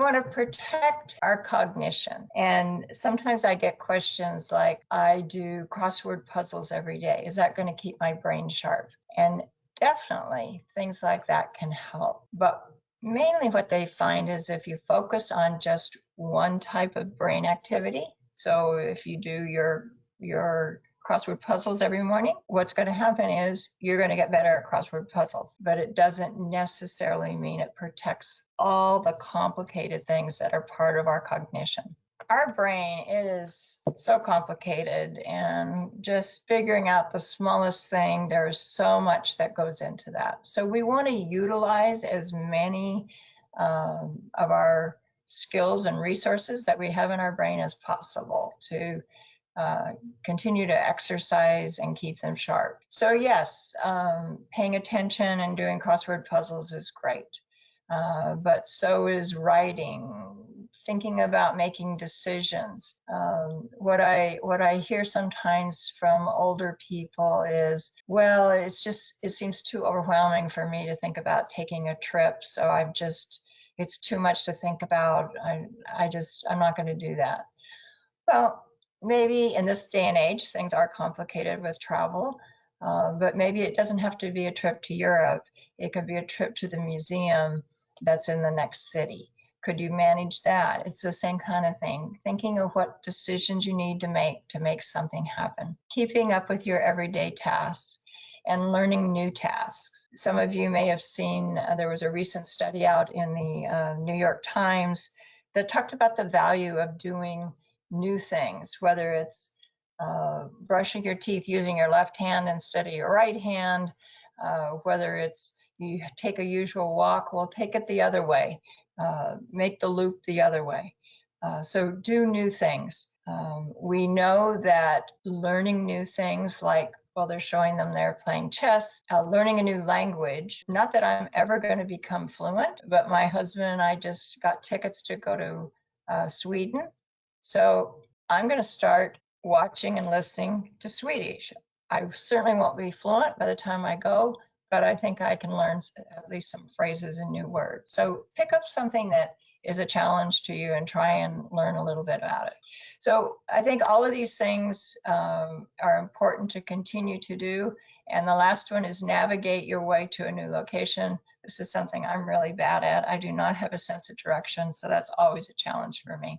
We want to protect our cognition. And sometimes I get questions like, I do crossword puzzles every day. Is that going to keep my brain sharp? And definitely things like that can help. But mainly what they find is if you focus on just one type of brain activity, so if you do your crossword puzzles every morning, what's going to happen is you're going to get better at crossword puzzles, but it doesn't necessarily mean it protects all the complicated things that are part of our cognition. Our brain, it is so complicated, and just figuring out the smallest thing, there's so much that goes into that. So we want to utilize as many of our skills and resources that we have in our brain as possible to continue to exercise and keep them sharp. So yes, paying attention and doing crossword puzzles is great, but so is writing, thinking about making decisions. What I hear sometimes from older people is, well, it seems too overwhelming for me to think about taking a trip, so it's too much to think about. I'm not going to do that. Well, maybe in this day and age, things are complicated with travel, but maybe it doesn't have to be a trip to Europe. It could be a trip to the museum that's in the next city. Could you manage that? It's the same kind of thing. Thinking of what decisions you need to make something happen. Keeping up with your everyday tasks and learning new tasks. Some of you may have seen, there was a recent study out in the New York Times that talked about the value of doing new things, whether it's brushing your teeth using your left hand instead of your right hand, whether it's you take a usual walk, well, take it the other way, make the loop the other way. So do new things. We know that learning new things, like, well, they're showing them there playing chess, learning a new language. Not that I'm ever going to become fluent, but my husband and I just got tickets to go to Sweden. So I'm going to start watching and listening to Swedish. I certainly won't be fluent by the time I go, but I think I can learn at least some phrases and new words. So pick up something that is a challenge to you and try and learn a little bit about it. So I think all of these things are important to continue to do. And the last one is navigate your way to a new location. This is something I'm really bad at. I do not have a sense of direction, so that's always a challenge for me.